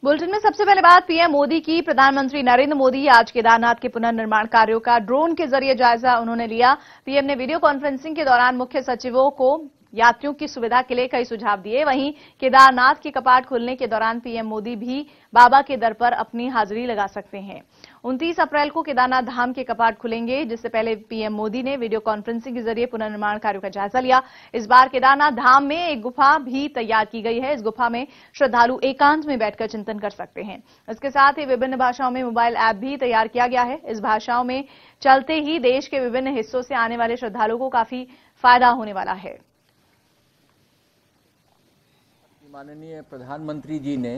Bulletin में सबसे पहले बात पीएम मोदी की। प्रधानमंत्री नरेंद्र मोदी आज केदारनाथ के पुनर्निर्माण कार्यों का ड्रोन के जरिए जायजा उन्होंने लिया। पीएम ने वीडियो कॉन्फ्रेंसिंग के दौरान मुख्य सचिवों को यात्रियों की सुविधा के लिए कई सुझाव दिए। वहीं केदारनाथ के कपाट खुलने के दौरान पीएम मोदी भी बाबा के दर पर अपनी हाजिरी लगा सकते हैं। 29 अप्रैल को केदारनाथ धाम के कपाट खुलेंगे, जिससे पहले पीएम मोदी ने वीडियो कॉन्फ्रेंसिंग के जरिए पुनर्निर्माण कार्यों का जायजा लिया। इस बार केदारनाथ धाम में एक गुफा भी तैयार की गई है। इस गुफा में श्रद्धालु एकांत में बैठकर चिंतन कर सकते हैं। इसके साथ ही विभिन्न भाषाओं में मोबाइल ऐप भी तैयार किया गया है। इस भाषाओं में चलते ही देश के विभिन्न हिस्सों से आने वाले श्रद्धालुओं को काफी फायदा होने वाला है। माननीय प्रधानमंत्री जी ने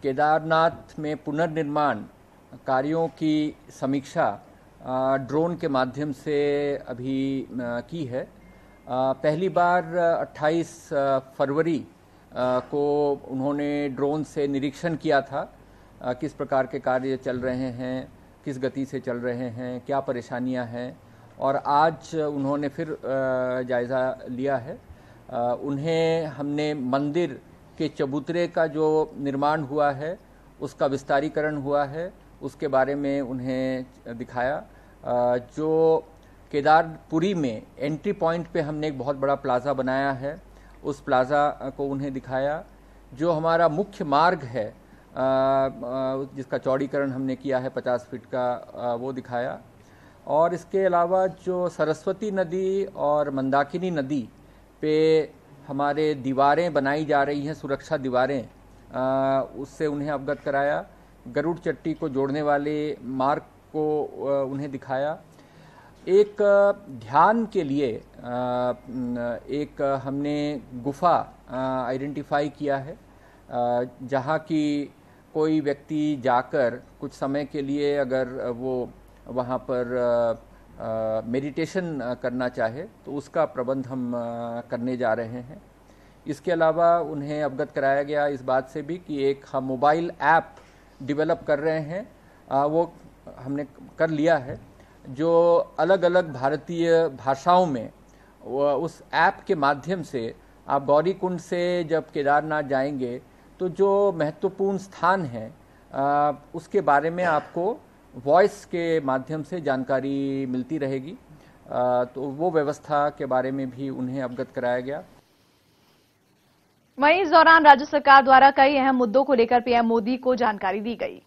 केदारनाथ में पुनर्निर्माण कार्यों की समीक्षा ड्रोन के माध्यम से अभी की है। पहली बार 28 फरवरी को उन्होंने ड्रोन से निरीक्षण किया था, किस प्रकार के कार्य चल रहे हैं, किस गति से चल रहे हैं, क्या परेशानियां हैं, और आज उन्होंने फिर जायज़ा लिया है। उन्हें हमने मंदिर के चबूतरे का जो निर्माण हुआ है, उसका विस्तारीकरण हुआ है, उसके बारे में उन्हें दिखाया। जो केदारपुरी में एंट्री पॉइंट पे हमने एक बहुत बड़ा प्लाज़ा बनाया है, उस प्लाज़ा को उन्हें दिखाया। जो हमारा मुख्य मार्ग है, जिसका चौड़ीकरण हमने किया है 50 फीट का, वो दिखाया। और इसके अलावा जो सरस्वती नदी और मंदाकिनी नदी पे हमारे दीवारें बनाई जा रही हैं, सुरक्षा दीवारें, उससे उन्हें अवगत कराया। गरुड़ चट्टी को जोड़ने वाले मार्ग को उन्हें दिखाया। एक ध्यान के लिए एक हमने गुफा आइडेंटिफाई किया है, जहाँ की कोई व्यक्ति जाकर कुछ समय के लिए अगर वो वहाँ पर मेडिटेशन करना चाहे तो उसका प्रबंध हम करने जा रहे हैं। इसके अलावा उन्हें अवगत कराया गया इस बात से भी कि एक हम मोबाइल ऐप डेवलप कर रहे हैं, वो हमने कर लिया है, जो अलग अलग भारतीय भाषाओं में उस ऐप के माध्यम से आप गौरीकुंड से जब केदारनाथ जाएंगे तो जो महत्वपूर्ण स्थान हैं उसके बारे में आपको वॉइस के माध्यम से जानकारी मिलती रहेगी। तो वो व्यवस्था के बारे में भी उन्हें अवगत कराया गया। वहीं इस दौरान राज्य सरकार द्वारा कई अहम मुद्दों को लेकर पीएम मोदी को जानकारी दी गई।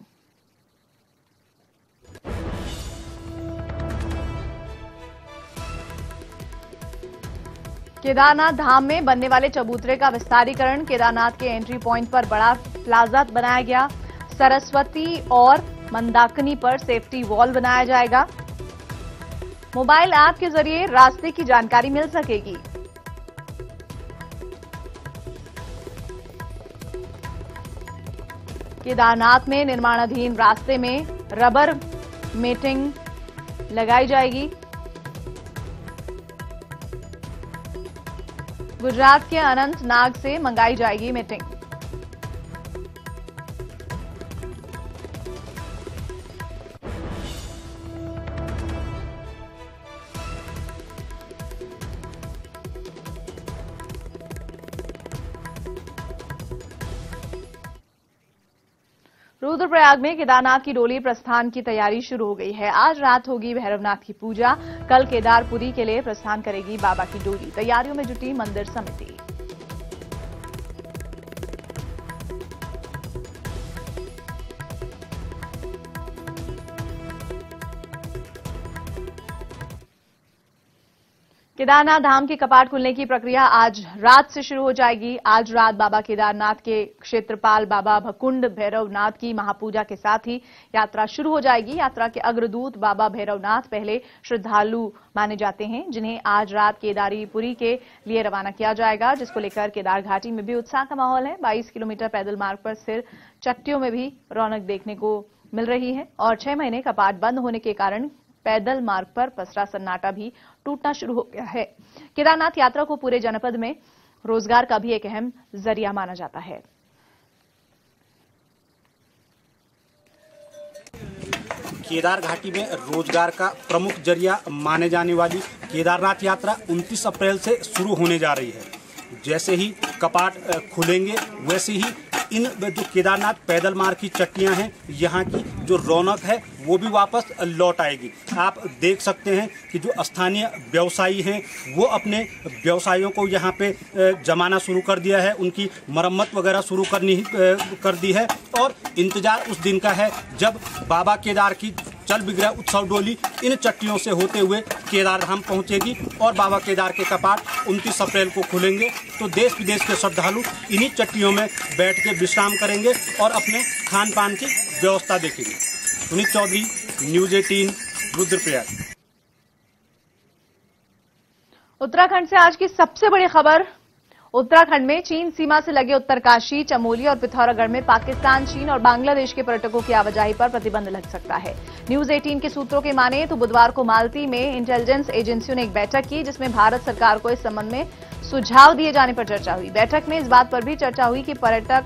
केदारनाथ धाम में बनने वाले चबूतरे का विस्तारीकरण, केदारनाथ के एंट्री पॉइंट पर बड़ा प्लाजा बनाया गया, सरस्वती और मंदाकिनी पर सेफ्टी वॉल बनाया जाएगा, मोबाइल ऐप के जरिए रास्ते की जानकारी मिल सकेगी। केदारनाथ में निर्माणाधीन रास्ते में रबर मेटिंग लगाई जाएगी। गुजरात के अनंतनाग से मंगाई जाएगी मेटिंग। रुद्रप्रयाग में केदारनाथ की डोली प्रस्थान की तैयारी शुरू हो गई है। आज रात होगी भैरवनाथ की पूजा, कल केदारपुरी के लिए प्रस्थान करेगी बाबा की डोली। तैयारियों में जुटी मंदिर समिति। केदारनाथ धाम के कपाट खुलने की प्रक्रिया आज रात से शुरू हो जाएगी। आज रात बाबा केदारनाथ के क्षेत्रपाल बाबा भकुंड भैरवनाथ की महापूजा के साथ ही यात्रा शुरू हो जाएगी। यात्रा के अग्रदूत बाबा भैरवनाथ पहले श्रद्धालु माने जाते हैं, जिन्हें आज रात केदारीपुरी के लिए रवाना किया जाएगा, जिसको लेकर केदार घाटी में भी उत्साह का माहौल है। 22 किलोमीटर पैदल मार्ग पर स्थिर चट्टियों में भी रौनक देखने को मिल रही है और 6 महीने कपाट बंद होने के कारण पैदल मार्ग पर पसरा सन्नाटा भी टूटना शुरू हो गया है। केदारनाथ यात्रा को पूरे जनपद में रोजगार का भी एक अहम जरिया माना जाता है। केदार घाटी में रोजगार का प्रमुख जरिया माने जाने वाली केदारनाथ यात्रा 29 अप्रैल से शुरू होने जा रही है। जैसे ही कपाट खुलेंगे वैसे ही इन जो केदारनाथ पैदल मार्ग की चट्टियां हैं, यहाँ की जो रौनक है वो भी वापस लौट आएगी। आप देख सकते हैं कि जो स्थानीय व्यवसायी हैं वो अपने व्यवसायों को यहाँ पे जमाना शुरू कर दिया है, उनकी मरम्मत वगैरह शुरू कर दी है और इंतजार उस दिन का है जब बाबा केदार की चल विग्रह उत्सव डोली इन चट्टियों से होते हुए केदार धाम पहुंचेगी और बाबा केदार के कपाट 29 अप्रैल को खुलेंगे। तो देश विदेश के श्रद्धालु इन्हीं चट्टियों में बैठ के विश्राम करेंगे और अपने खान पान की व्यवस्था देखेंगे। सुनीत चौधरी, न्यूज़ 18, रुद्रप्रयाग। उत्तराखंड से आज की सबसे बड़ी खबर। उत्तराखंड में चीन सीमा से लगे उत्तरकाशी, चमोली और पिथौरागढ़ में पाकिस्तान, चीन और बांग्लादेश के पर्यटकों की आवाजाही पर प्रतिबंध लग सकता है। न्यूज़ 18 के सूत्रों के माने तो बुधवार को मालती में इंटेलिजेंस एजेंसियों ने एक बैठक की जिसमें भारत सरकार को इस संबंध में सुझाव दिए जाने पर चर्चा हुई। बैठक में इस बात पर भी चर्चा हुई कि पर्यटक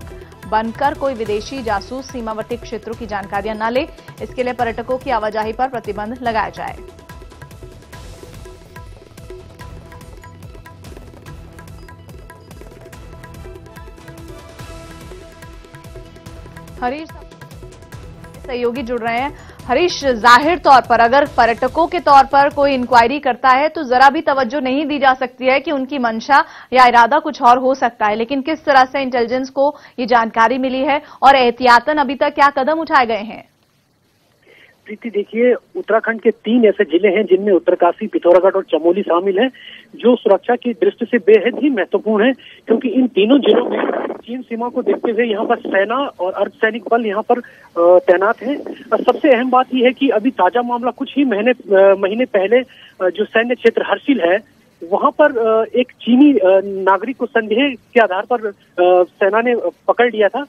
बनकर कोई विदेशी जासूस सीमावर्ती क्षेत्रों की जानकारियां न ले, इसके लिए पर्यटकों की आवाजाही पर प्रतिबंध लगाया जाए। हरीश सहयोगी जुड़ रहे हैं। हरीश, जाहिर तौर पर अगर पर्यटकों के तौर पर कोई इंक्वायरी करता है तो जरा भी तवज्जो नहीं दी जा सकती है कि उनकी मंशा या इरादा कुछ और हो सकता है, लेकिन किस तरह से इंटेलिजेंस को ये जानकारी मिली है और एहतियातन अभी तक क्या कदम उठाए गए हैं? प्रीति, देखिए, उत्तराखंड के 3 ऐसे जिले हैं जिनमें उत्तरकाशी, पिथौरागढ़ और चमोली शामिल हैं, जो सुरक्षा की दृष्टि से बेहद ही महत्वपूर्ण है, क्योंकि इन तीनों जिलों में चीन सीमा को देखते हुए यहाँ पर सेना और अर्धसैनिक बल यहाँ पर तैनात हैं। और सबसे अहम बात यह है कि अभी ताजा मामला कुछ ही महीने पहले जो सैन्य क्षेत्र हर्षिल है वहां पर एक चीनी नागरिक को संदेह के आधार पर सेना ने पकड़ लिया था।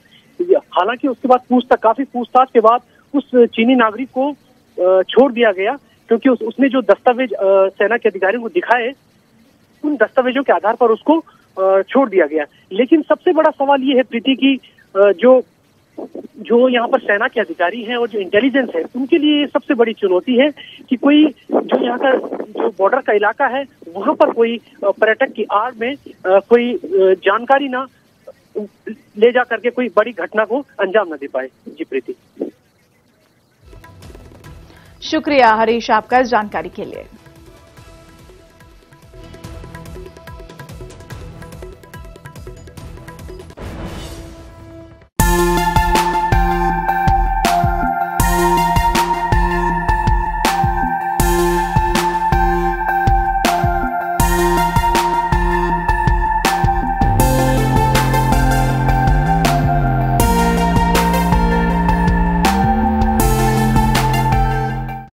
हालांकि उसके बाद काफी पूछताछ के बाद उस चीनी नागरिक को छोड़ दिया गया, क्योंकि उसने जो दस्तावेज सेना के अधिकारियों को दिखाए उन दस्तावेजों के आधार पर उसको छोड़ दिया गया। लेकिन सबसे बड़ा सवाल ये है प्रीति की जो यहाँ पर सेना के अधिकारी हैं और जो इंटेलिजेंस है उनके लिए सबसे बड़ी चुनौती है कि कोई जो यहाँ का जो बॉर्डर का इलाका है वहां पर कोई पर्यटक की आड़ में कोई जानकारी ना ले जा करके कोई बड़ी घटना को अंजाम न दे पाए। जी प्रीति। शुक्रिया हरीश आपका इस जानकारी के लिए।